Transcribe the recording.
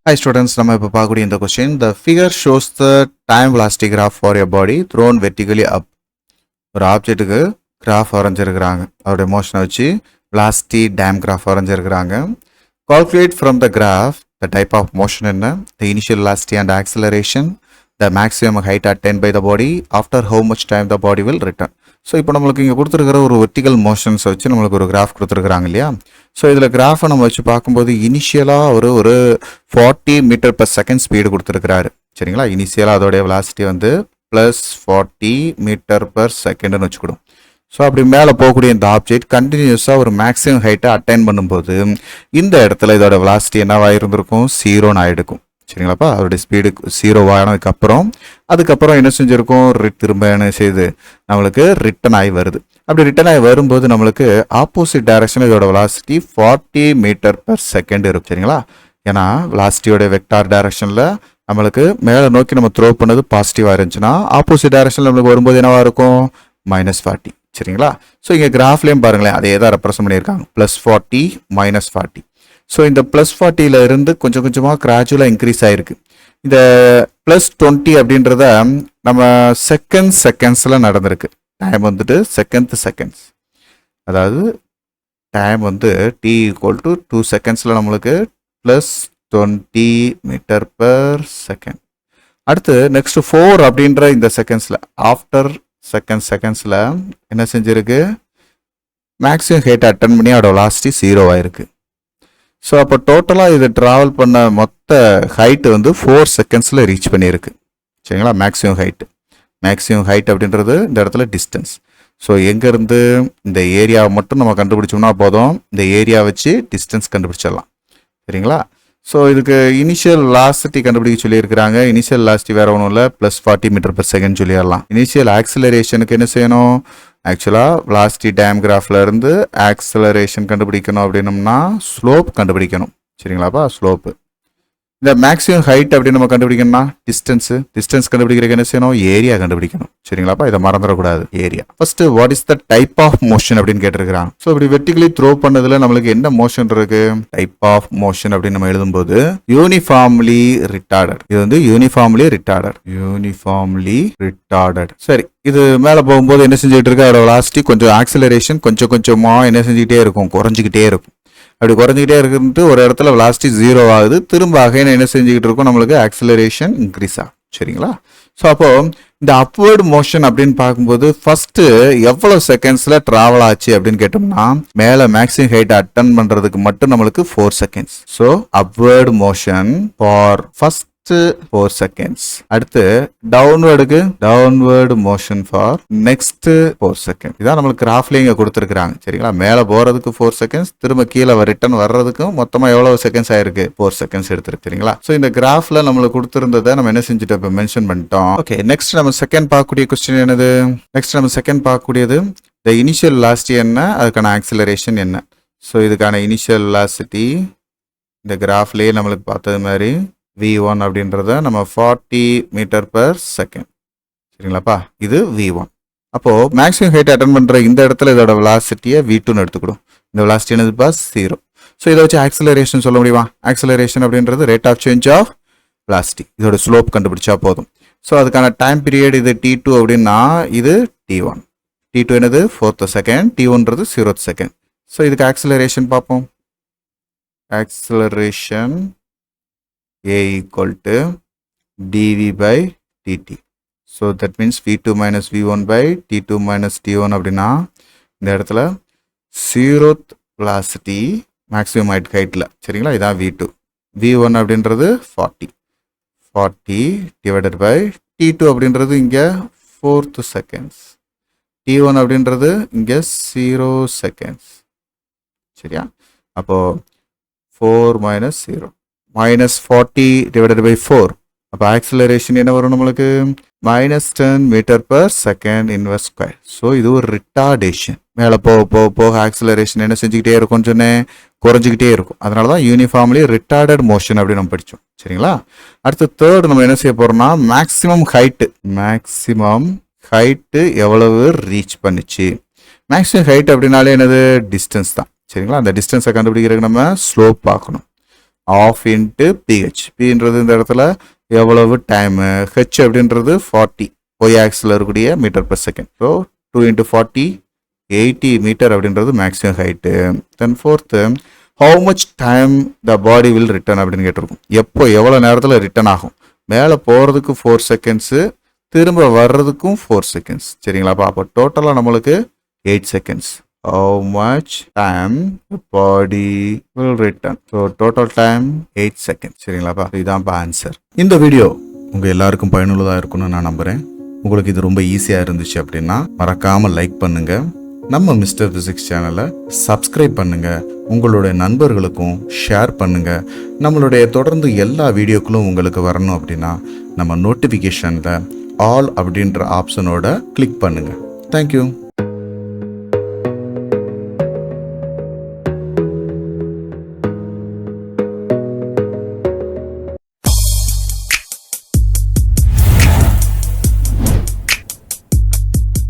Hi students, நம்ம இப்ப பார்க்கக்கூடிய இந்த question. The figure shows the time velocity graph for a body thrown vertically up. ஒரு ஆப்ஜெக்ட்டுக்கு graph வரைஞ்சிருக்கிறாங்க. அதோட மோஷனை வச்சு velocity time graph வரைஞ்சிருக்கிறாங்க. Calculate from the graph the type of motion என்ன, the initial velocity and acceleration, the maximum height attained by the body, after how much time the body will return. So இப்போ நம்மளுக்கு இங்கே கொடுத்துருக்கிற ஒரு vertical மோஷன்ஸை வச்சு நம்மளுக்கு ஒரு graph கொடுத்துருக்குறாங்க இல்லையா. ஸோ இதில் கிராஃபை நம்ம வச்சு பார்க்கும்போது இனிஷியலாக ஒரு 40 மீட்டர் per செகண்ட் ஸ்பீடு கொடுத்துருக்குறாரு. சரிங்களா, இனிஷியலாக அதோடைய வெலாசிட்டி வந்து +40 மீட்டர் per செகண்டுன்னு வச்சுக்கிடும். ஸோ அப்படி மேலே போகக்கூடிய இந்த ஆப்ஜெக்ட் கண்டினியூஸாக ஒரு மேக்ஸிமம் ஹைட்டை அட்டைன் பண்ணும்போது இந்த இடத்துல இதோட வெலாசிட்டி என்னவாக இருந்திருக்கும், 0ன்னு ஆகிடுக்கும். சரிங்களாப்பா, அதோடைய ஸ்பீடு 0 ஆனதுக்கப்புறம் அதுக்கப்புறம் என்ன செஞ்சுருக்கோம், திரும்ப என்ன செய்யுது, நம்மளுக்கு ரிட்டன் ஆகி வருது. அப்படி ரிட்டன் ஆகி வரும்போது நம்மளுக்கு ஆப்போசிட் டைரக்ஷன் இதோட வெலாசிட்டி 40 மீட்டர் per செகண்ட் இருக்கும். சரிங்களா, ஏன்னா வெலாசிட்டியோட வெக்டார் டைரக்ஷனில் நம்மளுக்கு மேலே நோக்கி நம்ம த்ரோ பண்ணது பாசிட்டிவாக இருந்துச்சுன்னா ஆப்போசிட் டைரக்ஷனில் நம்மளுக்கு வரும்போது என்னவாக இருக்கும், -40. சரிங்களா, ஸோ இங்கே கிராஃப்லேயும் பாருங்களேன் அதே தான் ரெப்ரசன்ட் பண்ணியிருக்காங்க, +40 -40. ஸோ இந்த +40 இருந்து கொஞ்சம் கொஞ்சமாக கிராஜுவலாக இன்க்ரீஸ் ஆகிருக்கு. இந்த +20 அப்படின்றத நம்ம செகண்ட்ஸில் நடந்திருக்கு. டைம் வந்துட்டு செகண்ட்ஸ், அதாவது டைம் வந்து t = 2 செகண்ட்ஸில் நம்மளுக்கு +20 மீட்டர் per செகண்ட். அடுத்து நெக்ஸ்ட் 4 அப்படின்ற இந்த செகண்ட்ஸில் ஆஃப்டர் செகண்ட்ஸில் என்ன செஞ்சிருக்கு, மேக்ஸிமம் ஹைட் அட்டன் பண்ணி அதோட வெலாசிட்டி 0 ஆயிருக்கு. ஸோ அப்போ டோட்டலாக இது ட்ராவல் பண்ண மொத்த ஹைட்டு வந்து 4 செகண்ட்ஸில் ரீச் பண்ணியிருக்கு. சரிங்களா, மேக்ஸிமம் ஹைட் அப்படின்றது இந்த இடத்துல டிஸ்டன்ஸ். ஸோ எங்கேருந்து இந்த ஏரியாவை மட்டும் நம்ம கண்டுபிடிச்சோம்னா போதும், இந்த ஏரியா வச்சு டிஸ்டன்ஸ் கண்டுபிடிச்சிடலாம். சரிங்களா, ஸோ இதுக்கு இனிஷியல் வெலாசிட்டி கண்டுபிடிக்க சொல்லியிருக்கிறாங்க. இனிஷியல் வெலாசிட்டி வேறு ஒன்றும் இல்லை, +40 மீட்டர் per செகண்ட் சொல்லிடலாம். இனிஷியல் ஆக்சிலரேஷனுக்கு என்ன செய்யணும், ஆக்சுவலாக வெலாசிட்டி டயம் கிராஃப்ல இருந்து ஆக்சிலரேஷன் கண்டுபிடிக்கணும் அப்படின்னம்னா ஸ்லோப் கண்டுபிடிக்கணும். சரிங்களாப்பா, ஸ்லோப்பு. இந்த மேக்ஸிமம் ஹைட் அப்படின்னு நம்ம கண்டுபிடிக்கணும்னா டிஸ்டன்ஸ் கண்டுபிடிக்கிறதுக்கு என்ன செய்யணும், ஏரியா கண்டுபிடிக்கணும். சரிங்களாப்பா, இதை மறந்துடக்கூடாது, area. First what is the type of motion அப்படின்னு கேட்டிருக்கிறாங்க. ஸோ இப்படி வெர்டிகலி த்ரோ பண்ணதுல நம்மளுக்கு என்ன மோஷன் இருக்கு, டைப் ஆஃப் மோஷன் அப்படின்னு நம்ம எழுதும்போது யூனிஃபார்ம்லி ரிட்டார்டட். இது வந்து யூனிஃபார்ம்லி ரிட்டார்டட். சரி, இது மேலே போகும்போது என்ன செஞ்சுட்டு இருக்கு, அதோட வெலாசிட்டி கொஞ்சம் ஆக்சிலரேஷன் கொஞ்சம் கொஞ்சமாக என்ன செஞ்சுக்கிட்டே இருக்கும், குறைஞ்சிக்கிட்டே இருக்கும். அப்படி குறைஞ்சிக்கிட்டே இருக்குன்ட்டு ஒரு இடத்துல வெலாசிட்டி 0 ஆகுது, திரும்ப அகைன் என்ன செஞ்சுக்கிட்டு இருக்கும், நம்மளுக்கு ஆக்சிலரேஷன் இன்க்ரீஸ் ஆகும். சரிங்களா, ஸோ அப்போ இந்த அப்வர்டு மோஷன் அப்படின்னு பார்க்கும்போது ஃபர்ஸ்ட் எவ்வளவு செகண்ட்ஸ்ல டிராவல் ஆச்சு அப்படின்னு கேட்டோம்னா, மேல மேக்ஸிமம் ஹைட் அட்டன் பண்றதுக்கு மட்டும் நம்மளுக்கு 4 seconds. So upward motion for first 4 seconds. அடுத்து downward motion for next 4 second. இதான் நம்மளுக்கு கிராஃப்ல இங்க கொடுத்துருக்காங்க. சரிங்களா, மேல போறதுக்கு 4 செகண்ட்ஸ், திரும்ப கீழே ரிட்டர்ன் வர்றதுக்கும் மொத்தமா எவ்வளவு செகண்ட்ஸ் ஆயிருக்கு, 4 செகண்ட்ஸ் எடுத்துருக்கு. சரிங்களா, ஸோ இந்த கிராஃப்ல நம்மளுக்கு கொடுத்துருந்ததை நம்ம என்ன செஞ்சுட்டோம், இப்போ மென்ஷன் பண்ணிட்டோம். ஓகே, நெக்ஸ்ட் நம்ம செகண்ட் பார்க்கக்கூடிய கொஸ்டின் என்னது, the initial velocity என்ன, அதுக்கான ஆக்சிலரேஷன் என்ன. ஸோ இதுக்கான இனிஷியல் வெலாசிட்டி இந்த கிராஃப்லயே நம்மளுக்கு பார்த்தது மாதிரி V1 அப்படின்றத நம்ம 40 மீட்டர் per செகண்ட். சரிங்களாப்பா, இது V1. அப்போ மேக்ஸிமம் ஹைட் அட்டன் பண்ற இந்த இடத்துல இதோட வெலாசிட்டியை V2ன்னு எடுத்துக்கிடும். இந்த வெலாசிட்டி என்னதுப்பா, 0. ஸோ இதை வச்சு ஆக்சிலரேஷன் சொல்ல முடியுமா, ஆக்சிலரேஷன் அப்படின்றது rate of change of velocity, இதோட ஸ்லோப் கண்டுபிடிச்சா போதும். ஸோ அதுக்கான டைம் பீரியட் இது T2 அப்படின்னா இது T1. T2 என்னது 4th செகண்ட், T1ன்றது 0th செகண்ட். ஸோ இதுக்கு ஆக்சிலரேஷன் பார்ப்போம். Acceleration A = dv/dt. So that means V2 - V1/T2 - T1 அப்படின்னா இந்த இடத்துல 0th velocity மேக்ஸிமம் ஹைட்ல. சரிங்களா, இதான் V2. V1 அப்படின்றது 40 divided by T2 அப்படின்றது இங்க 4th செகண்ட்ஸ், T1 அப்படின்றது இங்க 0 செகண்ட்ஸ். சரியா, அப்போ 4 - 0 -40 divided by 4. அப்போ ஆக்சிலரேஷன் என்ன வரும் நம்மளுக்கு, -10 metre per second inverse square. So இது ஒரு ரிட்டார்டேஷன். மேலே போக ஆக்சிலரேஷன் என்ன செஞ்சுக்கிட்டே இருக்கும்னு சொன்னேன், குறைஞ்சிக்கிட்டே இருக்கும். அதனால தான் யூனிஃபார்ம்லி ரிட்டார்டட் மோஷன் அப்படின்னு நம்ம படித்தோம். சரிங்களா, அடுத்து தேர்ட் நம்ம என்ன செய்ய போறோம்னா, மேக்ஸிமம் ஹைட்டு எவ்வளவு ரீச் பண்ணிச்சு. மேக்ஸிமம் ஹைட் அப்படின்னாலே என்னது, டிஸ்டன்ஸ் தான். சரிங்களா, அந்த டிஸ்டன்ஸை கண்டுபிடிக்கிறதுக்கு நம்ம ஸ்லோப் பார்க்கணும். Of into pH. பின்றது இந்த இடத்துல எவ்வளவு டைமு, ஹெச் அப்படின்றது 40 ஒய் ஆக்ஸில் இருக்கக்கூடிய metre per second. So 2 × 40 80 metre அப்படின்றது maximum height. Then fourth how much time the body will return அப்படின்னு கேட்டிருக்கும். எப்போ எவ்வளோ நேரத்தில் ரிட்டர்ன் ஆகும். மேலே போகிறதுக்கு 4 செகண்ட்ஸு, திரும்ப வர்றதுக்கும் 4 செகண்ட்ஸ். சரிங்களா? அப்போ டோட்டலாக நம்மளுக்கு 8 seconds. How much time the body will return? So total time 8 seconds. சரிங்களாப்பா? இதுதான்ப்பா ஆன்சர். இந்த வீடியோ உங்கள் எல்லாருக்கும் பயனுள்ளதாக இருக்கும்னு நான் நம்புகிறேன். உங்களுக்கு இது ரொம்ப ஈஸியாக இருந்துச்சு அப்படின்னா மறக்காமல் லைக் பண்ணுங்க. நம்ம மிஸ்டர் ஃபிசிக்ஸ் சேனலை சப்ஸ்கிரைப் பண்ணுங்க. உங்களுடைய நண்பர்களுக்கும் ஷேர் பண்ணுங்க. நம்மளுடைய தொடர்ந்து எல்லா வீடியோக்களும் உங்களுக்கு வரணும் அப்படின்னா நம்ம நோட்டிஃபிகேஷனில் ஆல் அப்படின்ற ஆப்ஷனோட கிளிக் பண்ணுங்க. தேங்க்யூ.